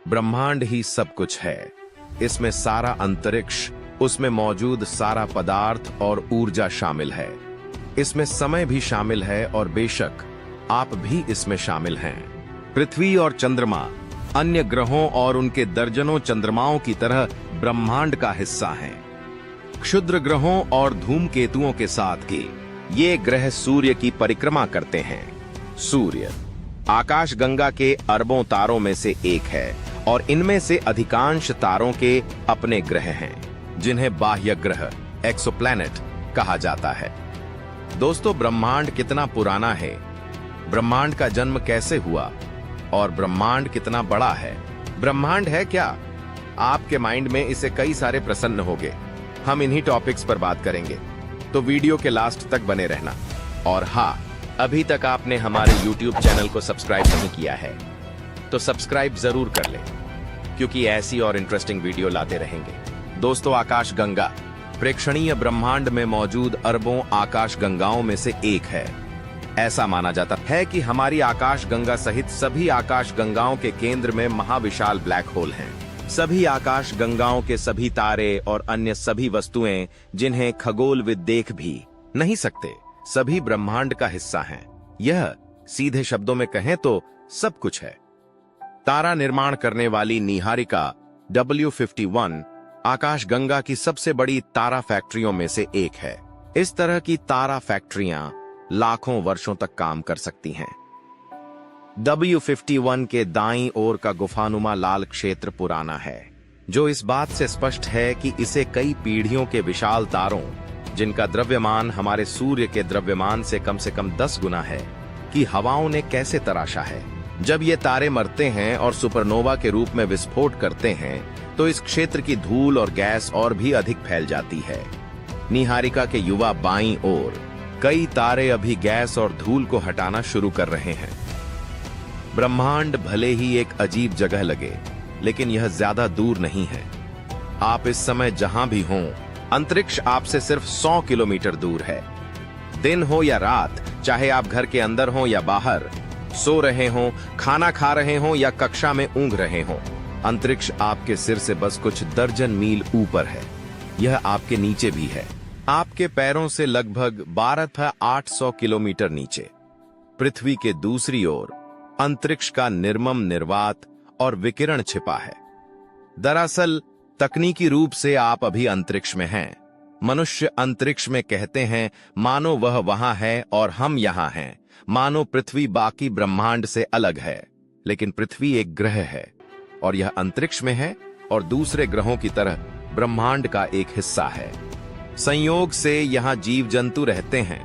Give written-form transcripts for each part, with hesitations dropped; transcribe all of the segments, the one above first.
ब्रह्मांड ही सब कुछ है। इसमें सारा अंतरिक्ष, उसमें मौजूद सारा पदार्थ और ऊर्जा शामिल है। इसमें समय भी शामिल है और बेशक आप भी इसमें शामिल हैं। पृथ्वी और चंद्रमा अन्य ग्रहों और उनके दर्जनों चंद्रमाओं की तरह ब्रह्मांड का हिस्सा हैं। क्षुद्र ग्रहों और धूमकेतुओं के साथ के ये ग्रह सूर्य की परिक्रमा करते हैं। सूर्य आकाशगंगा के अरबों तारों में से एक है और इनमें से अधिकांश तारों के अपने ग्रह हैं, जिन्हें बाह्य ग्रह एक्सोप्लैनेट कहा जाता है। दोस्तों, ब्रह्मांड कितना पुराना है, ब्रह्मांड का जन्म कैसे हुआ और ब्रह्मांड कितना बड़ा है? ब्रह्मांड है क्या? आपके माइंड में इसे कई सारे प्रश्न होंगे। हम इन्हीं टॉपिक्स पर बात करेंगे, तो वीडियो के लास्ट तक बने रहना। और हाँ, अभी तक आपने हमारे YouTube चैनल को सब्सक्राइब नहीं किया है तो सब्सक्राइब जरूर कर लें, क्योंकि ऐसी और इंटरेस्टिंग वीडियो लाते रहेंगे। दोस्तों, आकाशगंगा प्रेक्षणीय ब्रह्मांड में मौजूद अरबों आकाशगंगाओं में से एक है। ऐसा माना जाता है कि हमारी आकाशगंगा सहित सभी आकाशगंगाओं के केंद्र में महाविशाल ब्लैक होल हैं। सभी आकाशगंगाओं के सभी तारे और अन्य सभी वस्तुएं, जिन्हें खगोलविद देख भी नहीं सकते, सभी ब्रह्मांड का हिस्सा हैं। यह सीधे शब्दों में कहें तो सब कुछ है। तारा निर्माण करने वाली निहारिका W51 आकाशगंगा की सबसे बड़ी तारा फैक्ट्रियों में से एक है। इस तरह की तारा फैक्ट्रियां लाखों वर्षों तक काम कर सकती हैं। W51 के दाईं ओर का गुफानुमा लाल क्षेत्र पुराना है, जो इस बात से स्पष्ट है कि इसे कई पीढ़ियों के विशाल तारों, जिनका द्रव्यमान हमारे सूर्य के द्रव्यमान से कम 10 गुना है, की हवाओं ने कैसे तराशा है। जब ये तारे मरते हैं और सुपरनोवा के रूप में विस्फोट करते हैं, तो इस क्षेत्र की धूल और गैस और भी अधिक फैल जाती है। निहारिका के युवा बाईं ओर कई तारे अभी गैस और धूल को हटाना शुरू कर रहे हैं। ब्रह्मांड भले ही एक अजीब जगह लगे, लेकिन यह ज्यादा दूर नहीं है। आप इस समय जहां भी हों, अंतरिक्ष आपसे सिर्फ 100 किलोमीटर दूर है। दिन हो या रात, चाहे आप घर के अंदर हों या बाहर, सो रहे हों, खाना खा रहे हों या कक्षा में ऊँघ रहे हों, अंतरिक्ष आपके सिर से बस कुछ दर्जन मील ऊपर है। यह आपके नीचे भी है, आपके पैरों से लगभग 12,800 किलोमीटर नीचे। पृथ्वी के दूसरी ओर अंतरिक्ष का निर्मम निर्वात और विकिरण छिपा है। दरअसल तकनीकी रूप से आप अभी अंतरिक्ष में हैं। मनुष्य अंतरिक्ष में कहते हैं मानो वह वहां है और हम यहां हैं, मानो पृथ्वी बाकी ब्रह्मांड से अलग है। लेकिन पृथ्वी एक ग्रह है और यह अंतरिक्ष में है और दूसरे ग्रहों की तरह ब्रह्मांड का एक हिस्सा है। संयोग से यहाँ जीव जंतु रहते हैं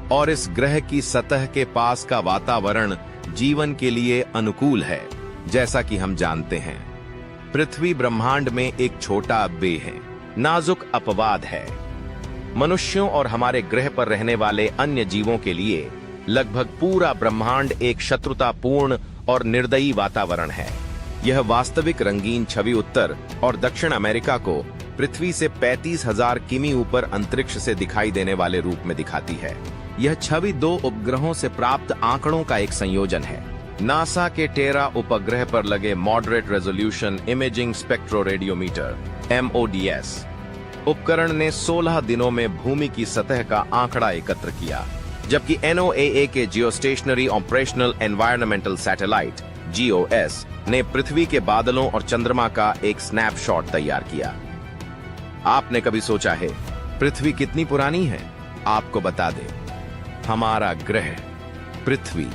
और इस ग्रह की सतह के पास का वातावरण जीवन के लिए अनुकूल है। जैसा कि हम जानते हैं, पृथ्वी ब्रह्मांड में एक छोटा अब्बे है, नाजुक अपवाद है। मनुष्यों और हमारे ग्रह पर रहने वाले अन्य जीवों के लिए लगभग पूरा ब्रह्मांड एक शत्रुतापूर्ण और निर्दयी वातावरण है। यह वास्तविक रंगीन छवि उत्तर और दक्षिण अमेरिका को पृथ्वी से 35,000 किमी ऊपर अंतरिक्ष से दिखाई देने वाले रूप में दिखाती है। यह छवि 2 उपग्रहों से प्राप्त आंकड़ों का एक संयोजन है। नासा के टेरा उपग्रह पर लगे मॉडरेट रेजोल्यूशन इमेजिंग स्पेक्ट्रोरेडियोमीटर MODS उपकरण ने 16 दिनों में भूमि की सतह का आंकड़ा एकत्र किया, जबकि NOAA के geostationary operational environmental satellite GOS ने पृथ्वी के बादलों और चंद्रमा का एक स्नैपशॉट तैयार किया। आपने कभी सोचा है पृथ्वी कितनी पुरानी है? आपको बता दें, हमारा ग्रह पृथ्वी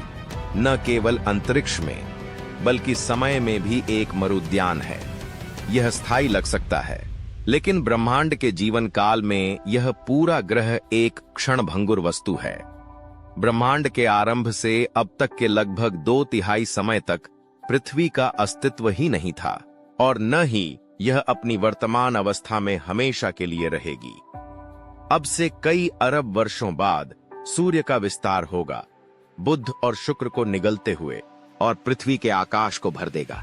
न केवल अंतरिक्ष में बल्कि समय में भी एक मरुद्यान है। यह स्थायी लग सकता है, लेकिन ब्रह्मांड के जीवन काल में यह पूरा ग्रह एक क्षणभंगुर वस्तु है। ब्रह्मांड के आरंभ से अब तक के लगभग 2/3 समय तक पृथ्वी का अस्तित्व ही नहीं था और न ही यह अपनी वर्तमान अवस्था में हमेशा के लिए रहेगी। अब से कई अरब वर्षों बाद सूर्य का विस्तार होगा, बुध और शुक्र को निगलते हुए, और पृथ्वी के आकाश को भर देगा।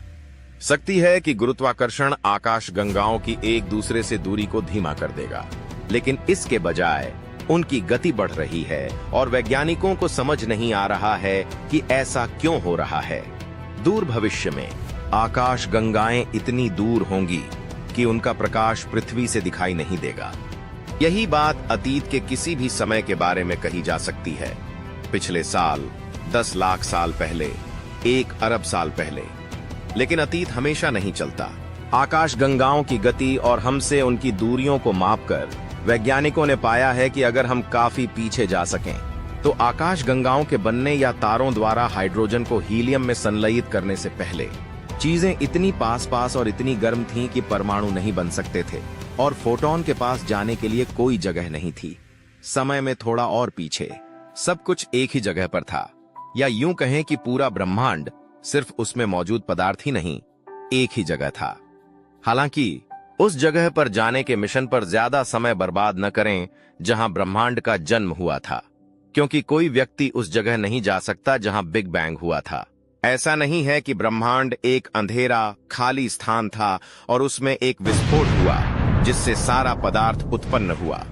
सकती है कि गुरुत्वाकर्षण आकाश गंगाओं की एक दूसरे से दूरी को धीमा कर देगा, लेकिन इसके बजाय उनकी गति बढ़ रही है और वैज्ञानिकों को समझ नहीं आ रहा है कि ऐसा क्यों हो रहा है। दूर भविष्य में आकाश गंगाएं इतनी दूर होंगी कि उनका प्रकाश पृथ्वी से दिखाई नहीं देगा। यही बात अतीत के किसी भी समय के बारे में कही जा सकती है। पिछले साल, 10 लाख साल पहले, 1 अरब साल पहले। लेकिन अतीत हमेशा नहीं चलता। आकाश गंगाओं की गति और हमसे उनकी दूरियों को मापकर वैज्ञानिकों ने पाया है कि अगर हम काफी पीछे जा सकें तो आकाश गंगाओं के बनने या तारों द्वारा हाइड्रोजन को हीलियम में संलयित करने से पहले चीजें इतनी पास और इतनी गर्म थीं कि परमाणु नहीं बन सकते थे और फोटॉन के पास जाने के लिए कोई जगह नहीं थी। समय में थोड़ा और पीछे सब कुछ एक ही जगह पर था, या यूं कहें कि पूरा ब्रह्मांड सिर्फ उसमें मौजूद पदार्थ ही नहीं, एक ही जगह था। हालांकि उस जगह पर जाने के मिशन पर ज्यादा समय बर्बाद न करें जहां ब्रह्मांड का जन्म हुआ था, क्योंकि कोई व्यक्ति उस जगह नहीं जा सकता जहां बिग बैंग हुआ था। ऐसा नहीं है कि ब्रह्मांड एक अंधेरा खाली स्थान था और उसमें एक विस्फोट हुआ जिससे सारा पदार्थ उत्पन्न हुआ।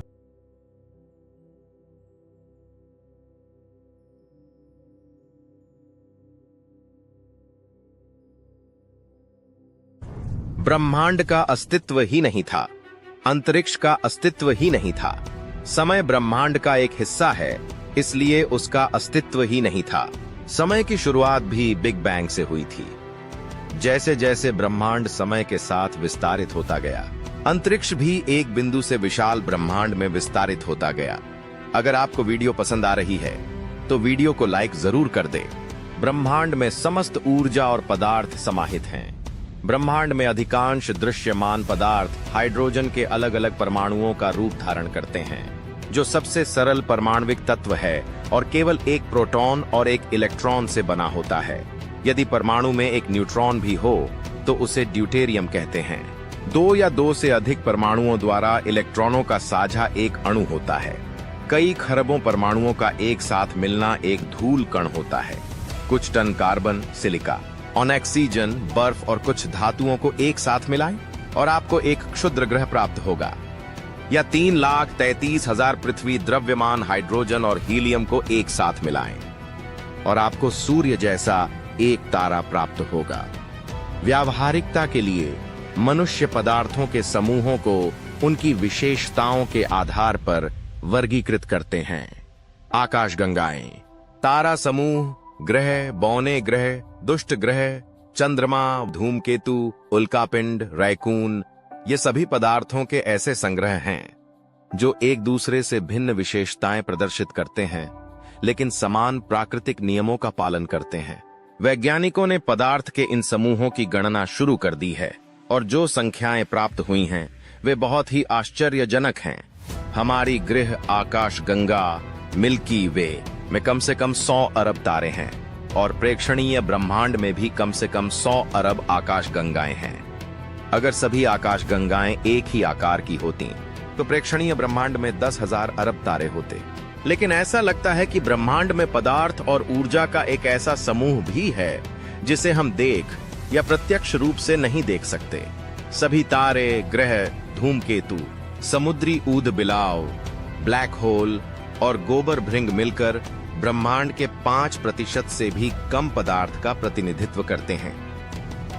ब्रह्मांड का अस्तित्व ही नहीं था, अंतरिक्ष का अस्तित्व ही नहीं था। समय ब्रह्मांड का एक हिस्सा है, इसलिए उसका अस्तित्व ही नहीं था। समय की शुरुआत भी बिग बैंग से हुई थी। जैसे जैसे ब्रह्मांड समय के साथ विस्तारित होता गया, अंतरिक्ष भी एक बिंदु से विशाल ब्रह्मांड में विस्तारित होता गया। अगर आपको वीडियो पसंद आ रही है तो वीडियो को लाइक जरूर कर दे। ब्रह्मांड में समस्त ऊर्जा और पदार्थ समाहित हैं। ब्रह्मांड में अधिकांश दृश्यमान पदार्थ हाइड्रोजन के अलग अलग परमाणुओं का रूप धारण करते हैं, जो सबसे सरल परमाणविक तत्व है और केवल एक प्रोटॉन और एक इलेक्ट्रॉन से बना होता है। यदि परमाणु में एक न्यूट्रॉन भी हो तो उसे ड्यूटेरियम कहते हैं। 2 या 2 से अधिक परमाणुओं द्वारा इलेक्ट्रॉनों का साझा एक अणु होता है। कई खरबों परमाणुओं का एक साथ मिलना एक धूल कण होता है। कुछ टन कार्बन, सिलिका, ऑक्सीजन, बर्फ और कुछ धातुओं को एक साथ मिलाएं और आपको एक क्षुद्र ग्रह प्राप्त होगा। या 3,33,000 पृथ्वी द्रव्यमान हाइड्रोजन और हीलियम को एक साथ मिलाएं और आपको सूर्य जैसा एक तारा प्राप्त होगा। व्यावहारिकता के लिए मनुष्य पदार्थों के समूहों को उनकी विशेषताओं के आधार पर वर्गीकृत करते हैं। आकाशगंगाएं, तारा समूह, ग्रह, बौने ग्रह, दुष्ट ग्रह, चंद्रमा, धूमकेतु, उल्कापिंड, रैकून, ये सभी पदार्थों के ऐसे संग्रह हैं जो एक दूसरे से भिन्न विशेषताएं प्रदर्शित करते हैं, लेकिन समान प्राकृतिक नियमों का पालन करते हैं। वैज्ञानिकों ने पदार्थ के इन समूहों की गणना शुरू कर दी है और जो संख्याएं प्राप्त हुई हैं वे बहुत ही आश्चर्यजनक हैं। हमारी गृह आकाशगंगा मिल्की वे में कम से कम 100 अरब तारे हैं और प्रेक्षणीय ब्रह्मांड में भी कम से कम 100 अरब आकाशगंगाएं हैं। अगर सभी आकाशगंगाएं एक ही आकार की होती तो प्रेक्षणीय ब्रह्मांड में 10,000 अरब तारे होते। लेकिन ऐसा लगता है कि ब्रह्मांड में पदार्थ और ऊर्जा का एक ऐसा समूह भी है जिसे हम देख या प्रत्यक्ष रूप से नहीं देख सकते। सभी तारे, ग्रह, धूमकेतु, समुद्री ऊदबिलाव, ब्लैक होल और गोबर भृंग मिलकर ब्रह्मांड के 5% से भी कम पदार्थ का प्रतिनिधित्व करते हैं।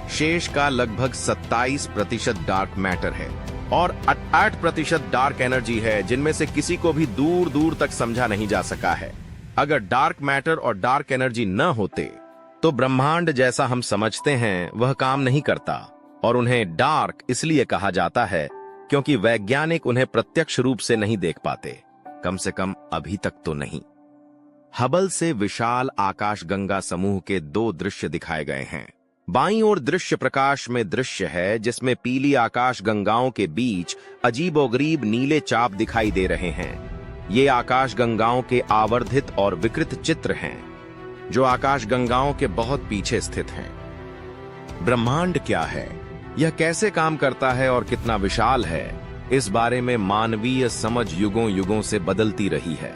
शेष का लगभग 27% डार्क मैटर है और 8% डार्क एनर्जी है, जिनमें से किसी को भी दूर दूर तक समझा नहीं जा सका है। अगर डार्क मैटर और डार्क एनर्जी न होते तो ब्रह्मांड जैसा हम समझते हैं वह काम नहीं करता, और उन्हें डार्क इसलिए कहा जाता है क्योंकि वैज्ञानिक उन्हें प्रत्यक्ष रूप से नहीं देख पाते, कम से कम अभी तक तो नहीं। हबल से विशाल आकाशगंगा समूह के 2 दृश्य दिखाए गए हैं। बाईं ओर दृश्य प्रकाश में दृश्य है जिसमें पीली आकाशगंगाओं के बीच अजीबोगरीब नीले चाप दिखाई दे रहे हैं। ये आकाशगंगाओं के आवर्धित और विकृत चित्र हैं जो आकाशगंगाओं के बहुत पीछे स्थित हैं। ब्रह्मांड क्या है, यह कैसे काम करता है और कितना विशाल है, इस बारे में मानवीय समझ युगों युगों से बदलती रही है।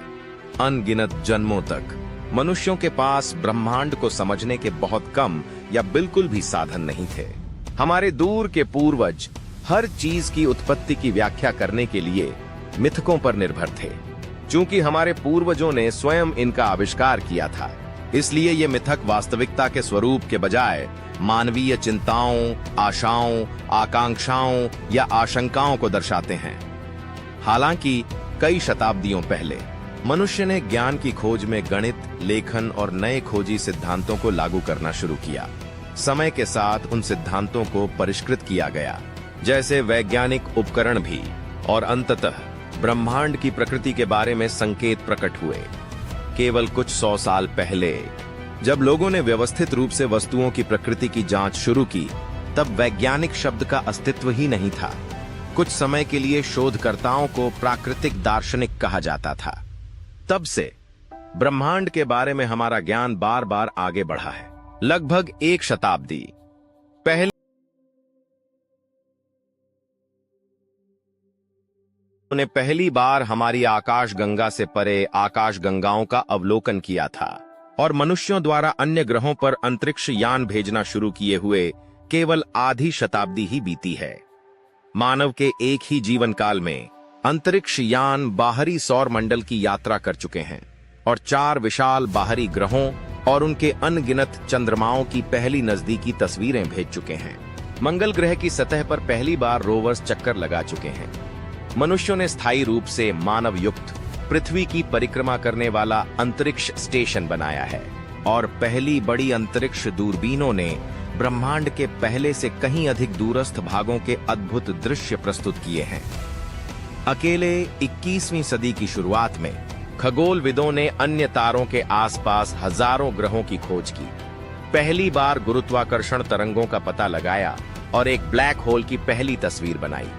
अनगिनत जन्मों तक मनुष्यों के पास ब्रह्मांड को समझने के बहुत कम या बिल्कुल भी साधन नहीं थे। हमारे दूर के पूर्वज हर चीज की उत्पत्ति की व्याख्या करने के लिए मिथकों पर निर्भर थे। चूंकि हमारे पूर्वजों ने स्वयं इनका आविष्कार किया था, इसलिए ये मिथक वास्तविकता के स्वरूप के बजाय मानवीय चिंताओं, आशाओं, आकांक्षाओं या आशंकाओं को दर्शाते हैं। हालांकि कई शताब्दियों पहले मनुष्य ने ज्ञान की खोज में गणित, लेखन और नए खोजी सिद्धांतों को लागू करना शुरू किया। समय के साथ उन सिद्धांतों को परिष्कृत किया गया, जैसे वैज्ञानिक उपकरण भी, और अंततः ब्रह्मांड की प्रकृति के बारे में संकेत प्रकट हुए। केवल कुछ 100 साल पहले जब लोगों ने व्यवस्थित रूप से वस्तुओं की प्रकृति की जांच शुरू की, तब वैज्ञानिक शब्द का अस्तित्व ही नहीं था। कुछ समय के लिए शोधकर्ताओं को प्राकृतिक दार्शनिक कहा जाता था। तब से ब्रह्मांड के बारे में हमारा ज्ञान बार बार आगे बढ़ा है। लगभग 1 शताब्दी पहले उन्होंने पहली बार हमारी आकाशगंगा से परे आकाशगंगाओं का अवलोकन किया था, और मनुष्यों द्वारा अन्य ग्रहों पर अंतरिक्ष यान भेजना शुरू किए हुए केवल आधी शताब्दी ही बीती है। मानव के एक ही जीवन काल में अंतरिक्ष यान बाहरी सौर मंडल की यात्रा कर चुके हैं और 4 विशाल बाहरी ग्रहों और उनके अनगिनत चंद्रमाओं की पहली नजदीकी तस्वीरें भेज चुके हैं। मंगल ग्रह की सतह पर पहली बार रोवर्स चक्कर लगा चुके हैं। मनुष्यों ने स्थायी रूप से मानव युक्त पृथ्वी की परिक्रमा करने वाला अंतरिक्ष स्टेशन बनाया है, और पहली बड़ी अंतरिक्ष दूरबीनों ने ब्रह्मांड के पहले से कहीं अधिक दूरस्थ भागों के अद्भुत दृश्य प्रस्तुत किए हैं। अकेले 21वीं सदी की शुरुआत में खगोलविदों ने अन्य तारों के आसपास हजारों ग्रहों की खोज की, पहली बार गुरुत्वाकर्षण तरंगों का पता लगाया और एक ब्लैक होल की पहली तस्वीर बनाई।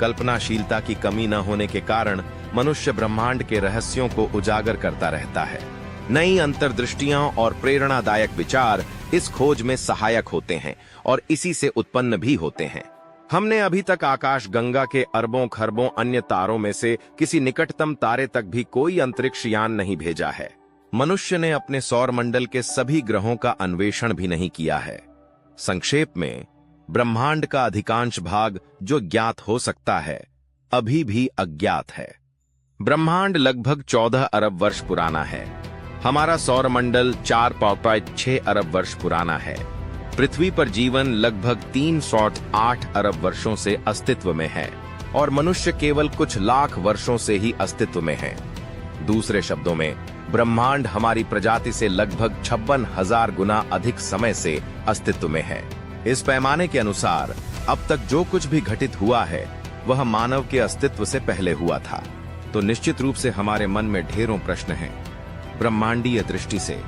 कल्पनाशीलता की कमी न होने के कारण मनुष्य ब्रह्मांड के रहस्यों को उजागर करता रहता है। नई अंतर्दृष्टियां और प्रेरणादायक विचार इस खोज में सहायक होते हैं और इसी से उत्पन्न भी होते हैं। हमने अभी तक आकाशगंगा के अरबों खरबों अन्य तारों में से किसी निकटतम तारे तक भी कोई अंतरिक्ष यान नहीं भेजा है। मनुष्य ने अपने सौर मंडल के सभी ग्रहों का अन्वेषण भी नहीं किया है। संक्षेप में, ब्रह्मांड का अधिकांश भाग जो ज्ञात हो सकता है, अभी भी अज्ञात है। ब्रह्मांड लगभग 14 अरब वर्ष पुराना है। हमारा सौर मंडल 4.6 अरब वर्ष पुराना है। पृथ्वी पर जीवन लगभग 308 अरब वर्षों से अस्तित्व में है, और मनुष्य केवल कुछ लाख वर्षों से ही अस्तित्व में है। दूसरे शब्दों में, ब्रह्मांड हमारी प्रजाति से लगभग 56,000 गुना अधिक समय से अस्तित्व में है। इस पैमाने के अनुसार अब तक जो कुछ भी घटित हुआ है वह मानव के अस्तित्व से पहले हुआ था। तो निश्चित रूप से हमारे मन में ढेरों प्रश्न हैं। ब्रह्मांडीय दृष्टि से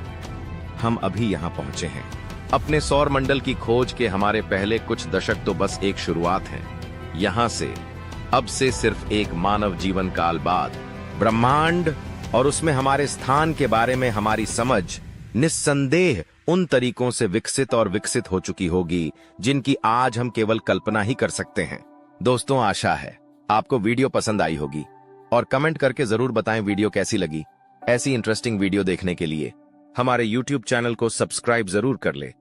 हम अभी यहाँ पहुंचे हैं। अपने सौर मंडल की खोज के हमारे पहले कुछ दशक तो बस एक शुरुआत है। यहाँ से अब से सिर्फ एक मानव जीवन काल बाद ब्रह्मांड और उसमें हमारे स्थान के बारे में हमारी समझ निस्संदेह उन तरीकों से विकसित हो चुकी होगी जिनकी आज हम केवल कल्पना ही कर सकते हैं। दोस्तों, आशा है आपको वीडियो पसंद आई होगी, और कमेंट करके जरूर बताएं वीडियो कैसी लगी। ऐसी इंटरेस्टिंग वीडियो देखने के लिए हमारे YouTube चैनल को सब्सक्राइब जरूर कर ले।